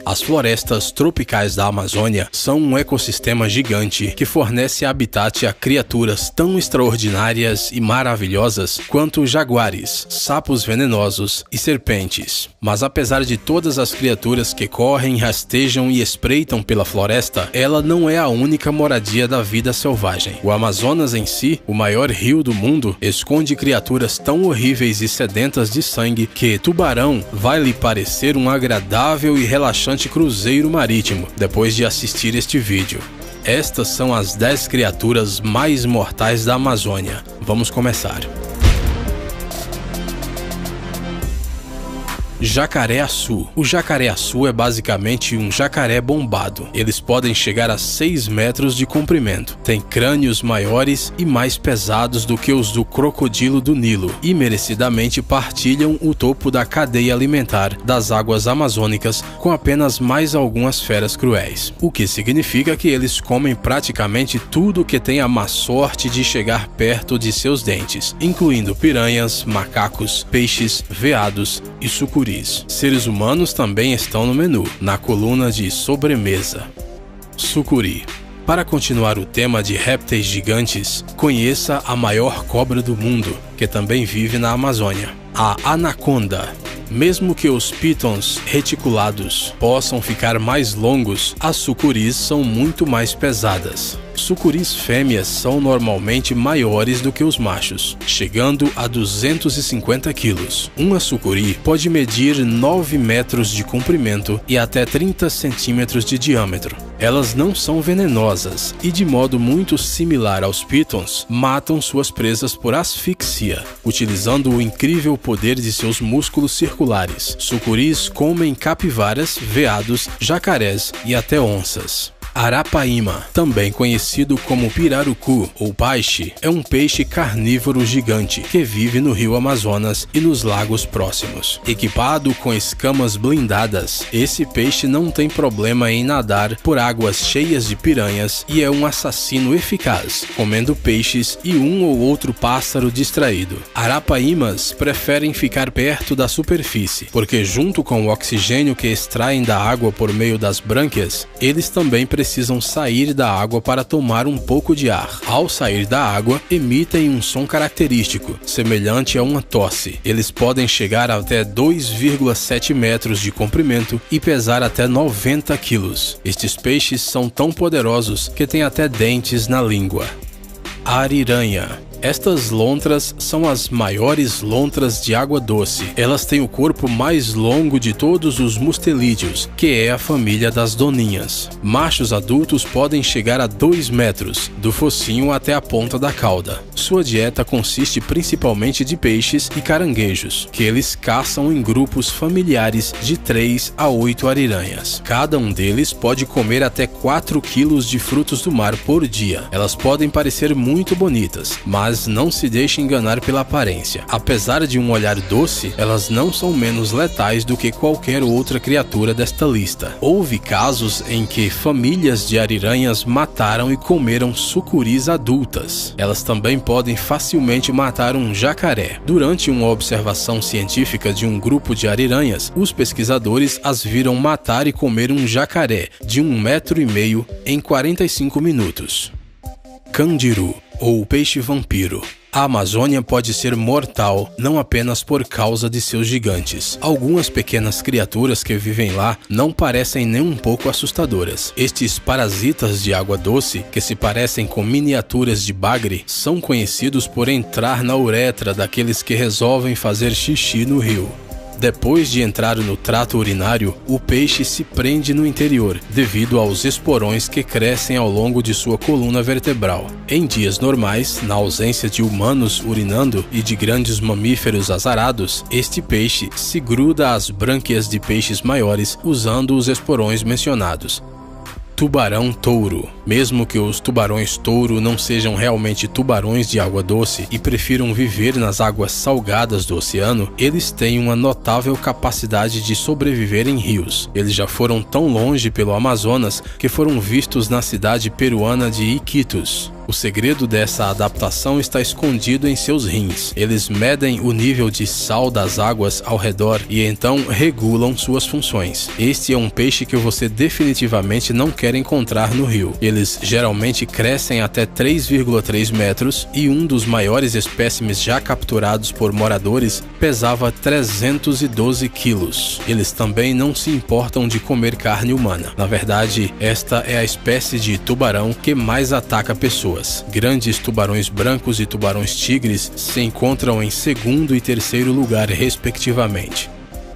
As florestas tropicais da Amazônia são um ecossistema gigante que fornece habitat a criaturas tão extraordinárias e maravilhosas quanto jaguares, sapos venenosos e serpentes. Mas apesar de todas as criaturas que correm, rastejam e espreitam pela floresta, ela não é a única moradia da vida selvagem. O Amazonas em si, o maior rio do mundo, esconde criaturas tão horríveis e sedentas de sangue que Tubarão vai lhe parecer um agradável e relaxante cruzeiro marítimo depois de assistir este vídeo. Estas são as 10 criaturas mais mortais da Amazônia. Vamos começar. Jacaré-açu. O jacaré-açu é basicamente um jacaré bombado. Eles podem chegar a 6 metros de comprimento. Tem crânios maiores e mais pesados do que os do crocodilo do Nilo e merecidamente partilham o topo da cadeia alimentar das águas amazônicas com apenas mais algumas feras cruéis. O que significa que eles comem praticamente tudo que tem a má sorte de chegar perto de seus dentes, incluindo piranhas, macacos, peixes, veados e sucuris. Seres humanos também estão no menu, na coluna de sobremesa. Sucuri. Para continuar o tema de répteis gigantes, conheça a maior cobra do mundo, que também vive na Amazônia, a anaconda. Mesmo que os pitons reticulados possam ficar mais longos, as sucuris são muito mais pesadas. Sucuris fêmeas são normalmente maiores do que os machos, chegando a 250 quilos. Uma sucuri pode medir 9 metros de comprimento e até 30 centímetros de diâmetro. Elas não são venenosas e, de modo muito similar aos pitons, matam suas presas por asfixia, utilizando o incrível poder de seus músculos circulares. Sucuris comem capivaras, veados, jacarés e até onças. Arapaíma, também conhecido como pirarucu ou paixe, é um peixe carnívoro gigante que vive no rio Amazonas e nos lagos próximos. Equipado com escamas blindadas, esse peixe não tem problema em nadar por águas cheias de piranhas e é um assassino eficaz, comendo peixes e um ou outro pássaro distraído. Arapaímas preferem ficar perto da superfície, porque junto com o oxigênio que extraem da água por meio das brânquias, eles também precisam sair da água para tomar um pouco de ar. Ao sair da água, emitem um som característico, semelhante a uma tosse. Eles podem chegar até 2,7 metros de comprimento e pesar até 90 quilos. Estes peixes são tão poderosos que têm até dentes na língua. Ariranha. Estas lontras são as maiores lontras de água doce. Elas têm o corpo mais longo de todos os mustelídeos, que é a família das doninhas. Machos adultos podem chegar a 2 metros, do focinho até a ponta da cauda. Sua dieta consiste principalmente de peixes e caranguejos, que eles caçam em grupos familiares de 3 a 8 ariranhas. Cada um deles pode comer até 4 quilos de frutos do mar por dia. Elas podem parecer muito bonitas, mas não se deixe enganar pela aparência. Apesar de um olhar doce, elas não são menos letais do que qualquer outra criatura desta lista. Houve casos em que famílias de ariranhas mataram e comeram sucuris adultas. Elas também podem facilmente matar um jacaré. Durante uma observação científica de um grupo de ariranhas, os pesquisadores as viram matar e comer um jacaré de 1,5 metro em 45 minutos. Candiru, ou peixe vampiro. A Amazônia pode ser mortal não apenas por causa de seus gigantes. Algumas pequenas criaturas que vivem lá não parecem nem um pouco assustadoras. Estes parasitas de água doce, que se parecem com miniaturas de bagre, são conhecidos por entrar na uretra daqueles que resolvem fazer xixi no rio. Depois de entrar no trato urinário, o peixe se prende no interior, devido aos esporões que crescem ao longo de sua coluna vertebral. Em dias normais, na ausência de humanos urinando e de grandes mamíferos azarados, este peixe se gruda às brânquias de peixes maiores usando os esporões mencionados. Tubarão-touro. Mesmo que os tubarões-touro não sejam realmente tubarões de água doce e prefiram viver nas águas salgadas do oceano, eles têm uma notável capacidade de sobreviver em rios. Eles já foram tão longe pelo Amazonas que foram vistos na cidade peruana de Iquitos. O segredo dessa adaptação está escondido em seus rins. Eles medem o nível de sal das águas ao redor e então regulam suas funções. Este é um peixe que você definitivamente não quer encontrar no rio. Eles geralmente crescem até 3,3 metros e um dos maiores espécimes já capturados por moradores pesava 312 quilos. Eles também não se importam de comer carne humana. Na verdade, esta é a espécie de tubarão que mais ataca pessoas. Grandes tubarões brancos e tubarões tigres se encontram em segundo e terceiro lugar, respectivamente.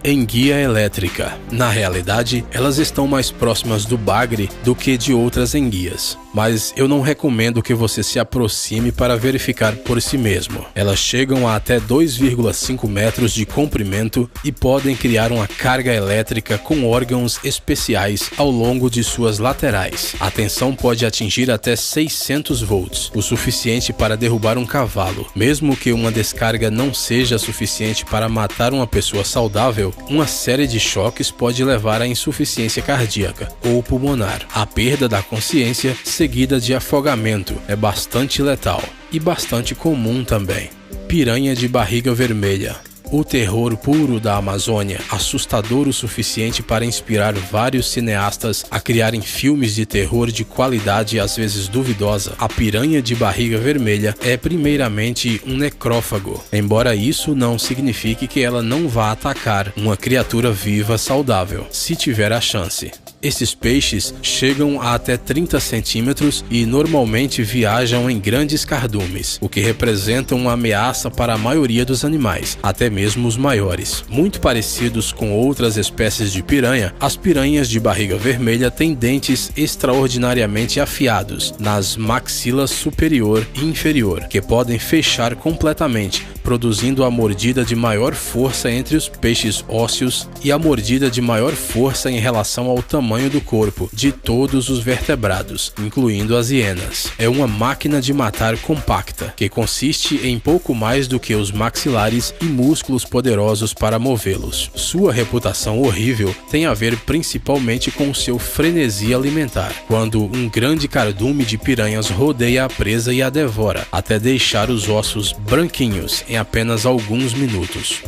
Enguia elétrica. Na realidade, elas estão mais próximas do bagre do que de outras enguias, mas eu não recomendo que você se aproxime para verificar por si mesmo. Elas chegam a até 2,5 metros de comprimento e podem criar uma carga elétrica com órgãos especiais ao longo de suas laterais. A tensão pode atingir até 600 volts, o suficiente para derrubar um cavalo. Mesmo que uma descarga não seja suficiente para matar uma pessoa saudável, uma série de choques pode levar à insuficiência cardíaca ou pulmonar. A perda da consciência, seguida de afogamento, é bastante letal e bastante comum também. Piranha de barriga vermelha. O terror puro da Amazônia, assustador o suficiente para inspirar vários cineastas a criarem filmes de terror de qualidade às vezes duvidosa. A piranha de barriga vermelha é primeiramente um necrófago, embora isso não signifique que ela não vá atacar uma criatura viva saudável, se tiver a chance. Esses peixes chegam a até 30 centímetros e normalmente viajam em grandes cardumes, o que representa uma ameaça para a maioria dos animais, até mesmo os maiores. Muito parecidos com outras espécies de piranha, as piranhas de barriga vermelha têm dentes extraordinariamente afiados nas maxilas superior e inferior, que podem fechar completamente, produzindo a mordida de maior força entre os peixes ósseos e a mordida de maior força em relação ao tamanho do corpo de todos os vertebrados, incluindo as hienas. É uma máquina de matar compacta, que consiste em pouco mais do que os maxilares e músculos poderosos para movê-los. Sua reputação horrível tem a ver principalmente com seu frenesi alimentar, quando um grande cardume de piranhas rodeia a presa e a devora, até deixar os ossos branquinhos em apenas alguns minutos.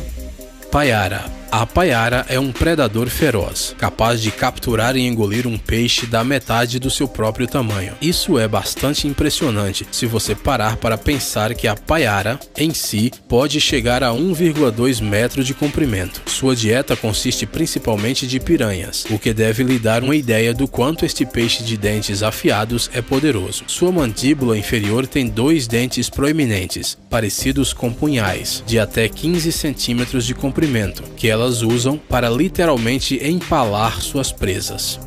Paiara. A paiara é um predador feroz, capaz de capturar e engolir um peixe da metade do seu próprio tamanho. Isso é bastante impressionante se você parar para pensar que a paiara, em si, pode chegar a 1,2 metros de comprimento. Sua dieta consiste principalmente de piranhas, o que deve lhe dar uma ideia do quanto este peixe de dentes afiados é poderoso. Sua mandíbula inferior tem 2 dentes proeminentes, parecidos com punhais, de até 15 centímetros de comprimento, que elas usam para literalmente empalar suas presas.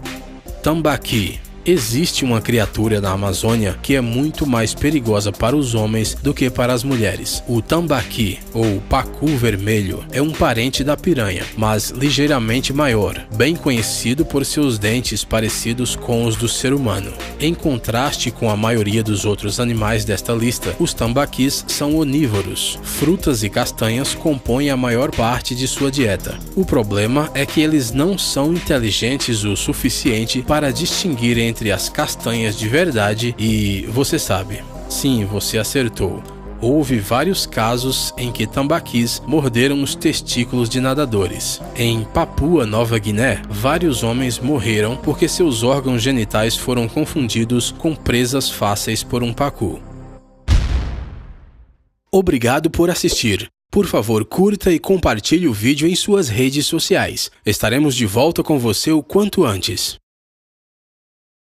Tambaqui. Existe uma criatura na Amazônia que é muito mais perigosa para os homens do que para as mulheres. O tambaqui, ou pacu vermelho, é um parente da piranha, mas ligeiramente maior, bem conhecido por seus dentes parecidos com os do ser humano. Em contraste com a maioria dos outros animais desta lista, os tambaquis são onívoros. Frutas e castanhas compõem a maior parte de sua dieta. O problema é que eles não são inteligentes o suficiente para distinguir entre as castanhas de verdade e, você sabe, sim, você acertou. Houve vários casos em que tambaquis morderam os testículos de nadadores. Em Papua Nova Guiné, vários homens morreram porque seus órgãos genitais foram confundidos com presas fáceis por um pacu. Obrigado por assistir. Por favor, curta e compartilhe o vídeo em suas redes sociais. Estaremos de volta com você o quanto antes.